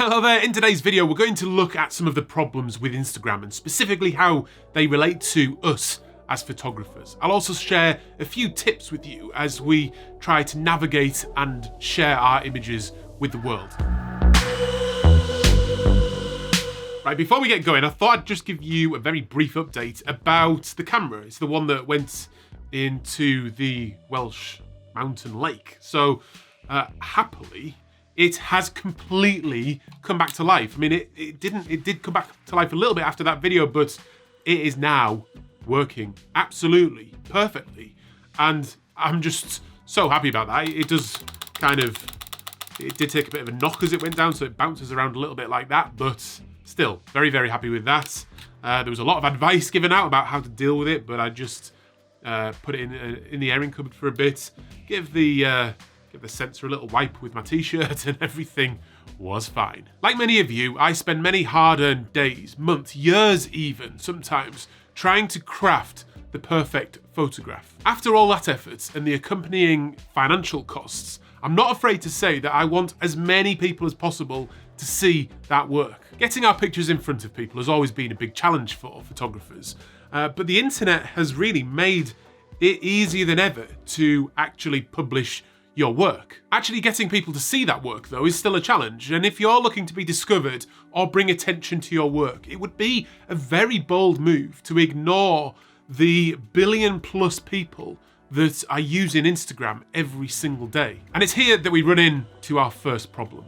Hello there, in today's video we're going to look at some of the problems with Instagram and specifically how they relate to us as photographers. I'll also share a few tips with you as we try to navigate and share our images with the world. Right, before we get going, I thought I'd just give you a very brief update about the camera. It's the one that went into the Welsh mountain lake. So, happily, it has completely come back to life. I mean, it did come back to life a little bit after that video, but it is now working absolutely perfectly. And I'm just so happy about that. It did take a bit of a knock as it went down, so it bounces around a little bit like that, but still very, very happy with that. There was a lot of advice given out about how to deal with it, but I just put it in the airing cupboard for a bit, give the sensor a little wipe with my t-shirt, and everything was fine. Like many of you, I spend many hard-earned days, months, years even, sometimes, trying to craft the perfect photograph. After all that effort and the accompanying financial costs, I'm not afraid to say that I want as many people as possible to see that work. Getting our pictures in front of people has always been a big challenge for photographers, but the internet has really made it easier than ever to actually publish your work. Actually getting people to see that work, though, is still a challenge, and if you're looking to be discovered or bring attention to your work, it would be a very bold move to ignore the billion-plus people that are using Instagram every single day. And it's here that we run into our first problem.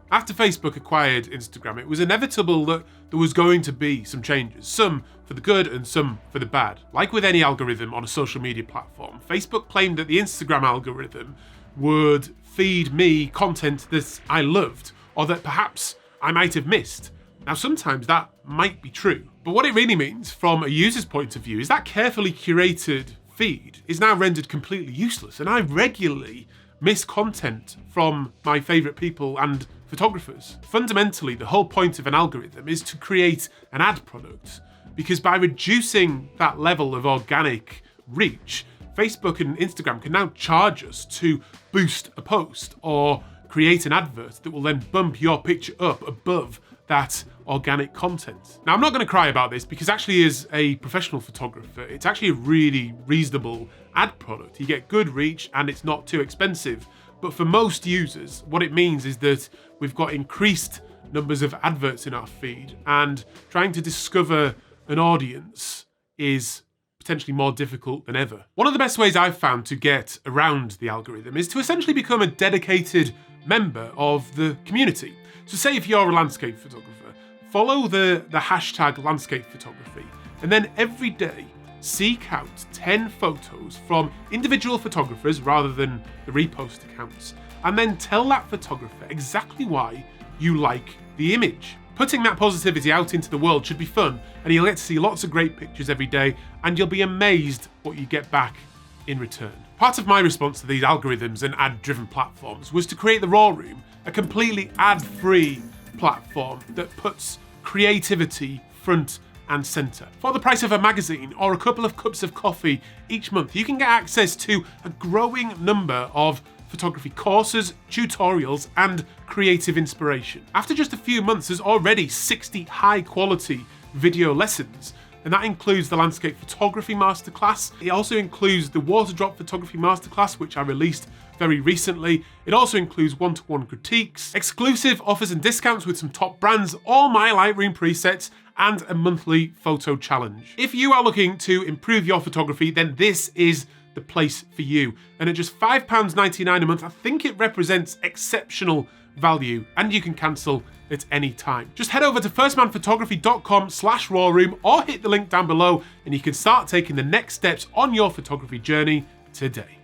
After Facebook acquired Instagram, it was inevitable that there was going to be some changes, some for the good and some for the bad. Like with any algorithm on a social media platform, Facebook claimed that the Instagram algorithm would feed me content that I loved or that perhaps I might have missed. Now, sometimes that might be true, but what it really means from a user's point of view is that carefully curated feed is now rendered completely useless, and I regularly miss content from my favourite people and photographers. Fundamentally, the whole point of an algorithm is to create an ad product, because by reducing that level of organic reach, Facebook and Instagram can now charge us to boost a post or create an advert that will then bump your picture up above that organic content. Now, I'm not going to cry about this because actually as a professional photographer, it's actually a really reasonable ad product. You get good reach and it's not too expensive. But for most users, what it means is that we've got increased numbers of adverts in our feed, and trying to discover an audience is potentially more difficult than ever. One of the best ways I've found to get around the algorithm is to essentially become a dedicated member of the community. So say if you're a landscape photographer, follow the hashtag landscape photography, and then every day seek out 10 photos from individual photographers rather than the repost accounts, and then tell that photographer exactly why you like the image. Putting that positivity out into the world should be fun, and you'll get to see lots of great pictures every day, and you'll be amazed what you get back in return. Part of my response to these algorithms and ad-driven platforms was to create the Raw Room, a completely ad-free platform that puts creativity front and center. For the price of a magazine or a couple of cups of coffee each month, you can get access to a growing number of photography courses, tutorials, and creative inspiration. After just a few months, there's already 60 high-quality video lessons, and that includes the Landscape Photography Masterclass. It also includes the Water Drop Photography Masterclass, which I released very recently. It also includes one-to-one critiques, exclusive offers and discounts with some top brands, all my Lightroom presets, and a monthly photo challenge. If you are looking to improve your photography, then this is the place for you. And at just £5.99 a month, I think it represents exceptional value, and you can cancel at any time. Just head over to firstmanphotography.com/rawroom or hit the link down below, and you can start taking the next steps on your photography journey today.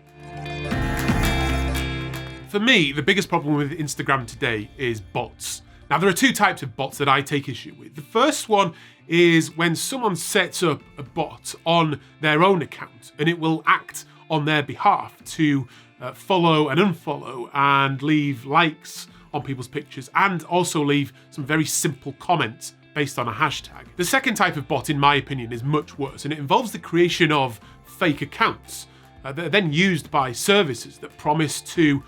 For me, the biggest problem with Instagram today is bots. Now, there are two types of bots that I take issue with. The first one is when someone sets up a bot on their own account and it will act on their behalf to follow and unfollow and leave likes on people's pictures and also leave some very simple comments based on a hashtag. The second type of bot, in my opinion, is much worse, and it involves the creation of fake accounts that are then used by services that promise to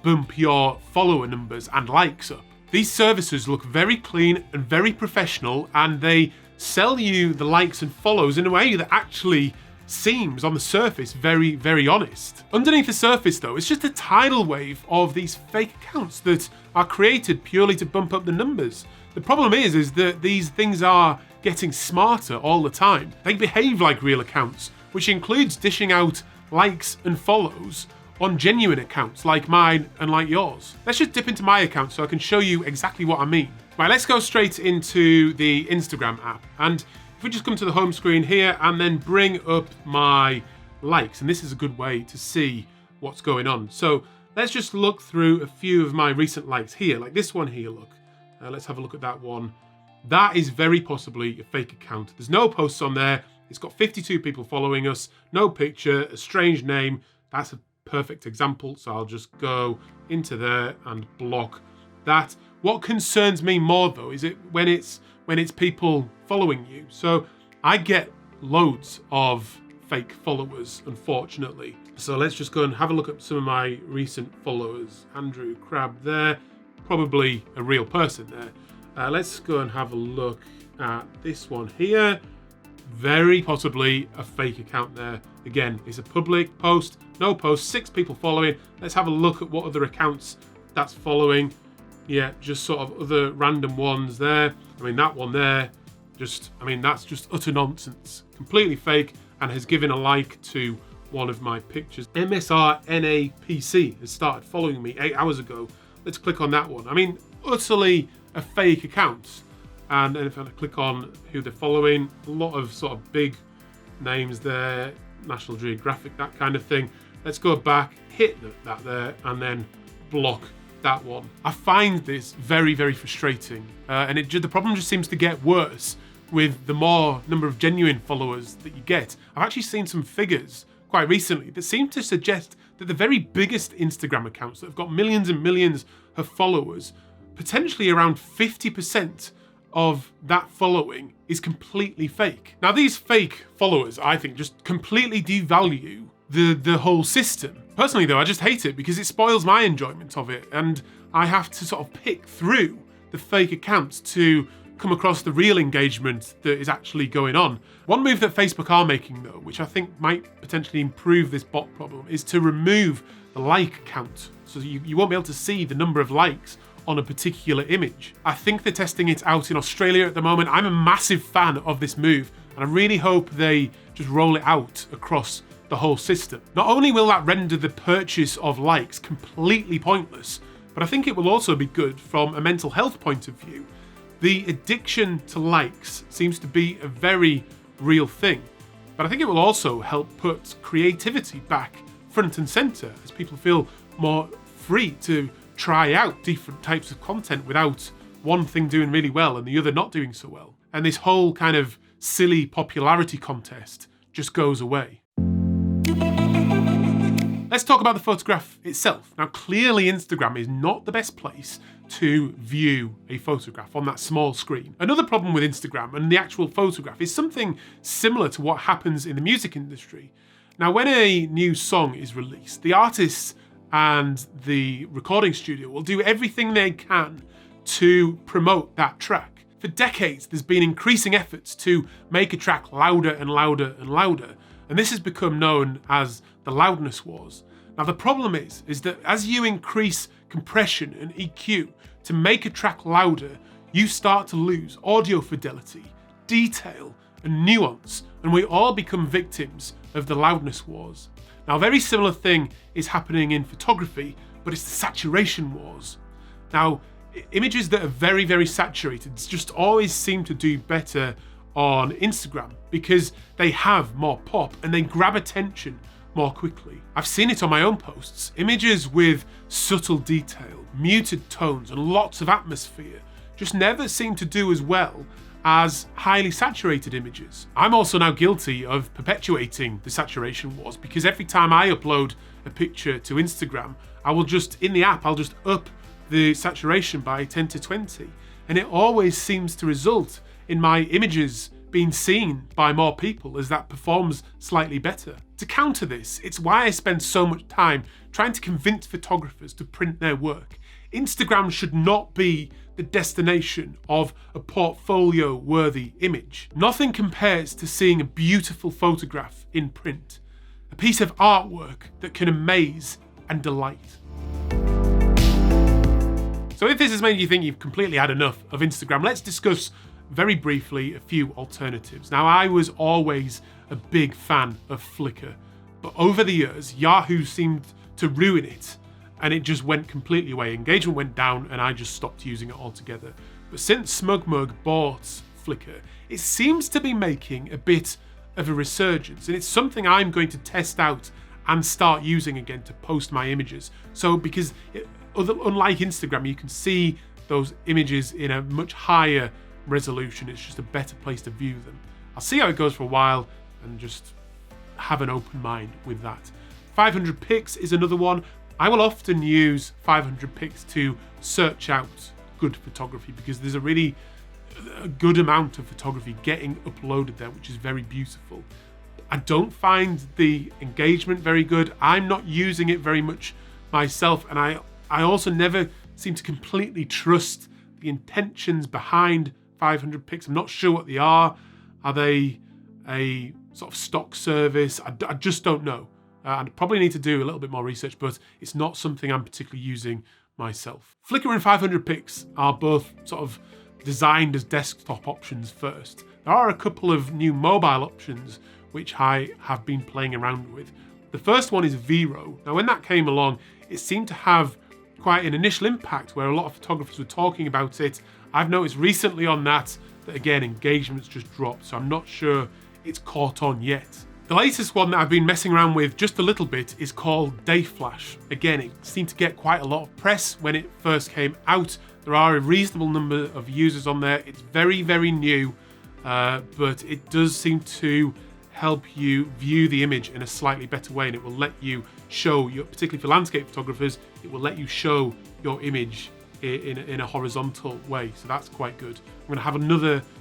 bump your follower numbers and likes up. These services look very clean and very professional, and they sell you the likes and follows in a way that actually seems on the surface very, very honest. Underneath the surface though, it's just a tidal wave of these fake accounts that are created purely to bump up the numbers. The problem is that these things are getting smarter all the time. They behave like real accounts, which includes dishing out likes and follows on genuine accounts like mine and like yours. Let's just dip into my account so I can show you exactly what I mean. Right, let's go straight into the Instagram app. And if we just come to the home screen here and then bring up my likes, and this is a good way to see what's going on. So let's just look through a few of my recent likes here, like this one here, look. Let's have a look at that one. That is very possibly a fake account. There's no posts on there. It's got 52 people following us, no picture, a strange name. That's a perfect example. So I'll just go into there and block that. What concerns me more though is when it's people following you. So I get loads of fake followers, unfortunately. So let's just go and have a look at some of my recent followers. Andrew Crabb there, probably a real person there. Let's go and have a look at this one here. Very possibly a fake account there. Again, it's a public post, no post, 6 people following. Let's have a look at what other accounts that's following. Yeah, just sort of other random ones there. I mean, that one there, that's just utter nonsense. Completely fake, and has given a like to one of my pictures. MSRNAPC has started following me 8 hours ago. Let's click on that one. I mean, utterly a fake account. And then if I click on who they're following, a lot of sort of big names there, National Geographic, that kind of thing. Let's go back, hit that there, and then block that one. I find this very, very frustrating, and the problem just seems to get worse with the more number of genuine followers that you get. I've actually seen some figures quite recently that seem to suggest that the very biggest Instagram accounts that have got millions and millions of followers, potentially around 50% of that following is completely fake. Now, these fake followers, I think, just completely devalue the whole system. Personally though, I just hate it because it spoils my enjoyment of it, and I have to sort of pick through the fake accounts to come across the real engagement that is actually going on. One move that Facebook are making though, which I think might potentially improve this bot problem, is to remove the like count. So you won't be able to see the number of likes on a particular image. I think they're testing it out in Australia at the moment. I'm a massive fan of this move, and I really hope they just roll it out across the whole system. Not only will that render the purchase of likes completely pointless, but I think it will also be good from a mental health point of view. The addiction to likes seems to be a very real thing, but I think it will also help put creativity back front and center as people feel more free to try out different types of content without one thing doing really well and the other not doing so well. And this whole kind of silly popularity contest just goes away. Let's talk about the photograph itself. Now, clearly Instagram is not the best place to view a photograph on that small screen. Another problem with Instagram and the actual photograph is something similar to what happens in the music industry. Now, when a new song is released, the artists and the recording studio will do everything they can to promote that track. For decades, there's been increasing efforts to make a track louder and louder and louder, and this has become known as the loudness wars. Now, the problem is that as you increase compression and EQ to make a track louder, you start to lose audio fidelity, detail, and nuance, and we all become victims of the loudness wars. Now, a very similar thing is happening in photography, but it's the saturation wars. Now, images that are very, very saturated just always seem to do better on Instagram because they have more pop and they grab attention more quickly. I've seen it on my own posts. Images with subtle detail, muted tones, and lots of atmosphere just never seem to do as well as highly saturated images. I'm also now guilty of perpetuating the saturation wars because every time I upload a picture to Instagram, I'll just up the saturation by 10 to 20. And it always seems to result in my images being seen by more people as that performs slightly better. To counter this, it's why I spend so much time trying to convince photographers to print their work. Instagram should not be the destination of a portfolio-worthy image. Nothing compares to seeing a beautiful photograph in print, a piece of artwork that can amaze and delight. So if this has made you think you've completely had enough of Instagram, let's discuss very briefly a few alternatives. Now, I was always a big fan of Flickr, but over the years, Yahoo seemed to ruin it, and it just went completely away. Engagement went down, and I just stopped using it altogether. But since SmugMug bought Flickr, it seems to be making a bit of a resurgence, and it's something I'm going to test out and start using again to post my images. So because unlike Instagram, you can see those images in a much higher resolution. It's just a better place to view them. I'll see how it goes for a while and just have an open mind with that. 500 Pix is another one. I will often use 500 Pix to search out good photography because there's a good amount of photography getting uploaded there, which is very beautiful. I don't find the engagement very good. I'm not using it very much myself, and I also never seem to completely trust the intentions behind 500 Pix. I'm not sure what they are. Are they a sort of stock service? I just don't know. I probably need to do a little bit more research, but it's not something I'm particularly using myself. Flickr and 500 Pix are both sort of designed as desktop options first. There are a couple of new mobile options which I have been playing around with. The first one is Vero. Now, when that came along, it seemed to have quite an initial impact where a lot of photographers were talking about it. I've noticed recently on that again, engagement's just dropped, so I'm not sure it's caught on yet. The latest one that I've been messing around with just a little bit is called Dayflash. Again, it seemed to get quite a lot of press when it first came out. There are a reasonable number of users on there. It's very, very new, but it does seem to help you view the image in a slightly better way, and it will let you show your, particularly for landscape photographers, it will let you show your image in a horizontal way. So that's quite good. I'm going to have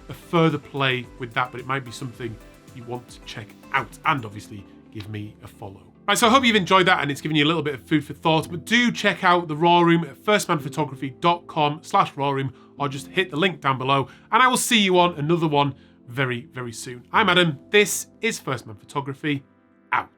a further play with that, but it might be something you want to check out, and obviously give me a follow. Right, so I hope you've enjoyed that and it's given you a little bit of food for thought, but do check out the Raw Room at firstmanphotography.com/rawroom, or just hit the link down below, and I will see you on another one very, very soon. I'm Adam. This is First Man Photography, out.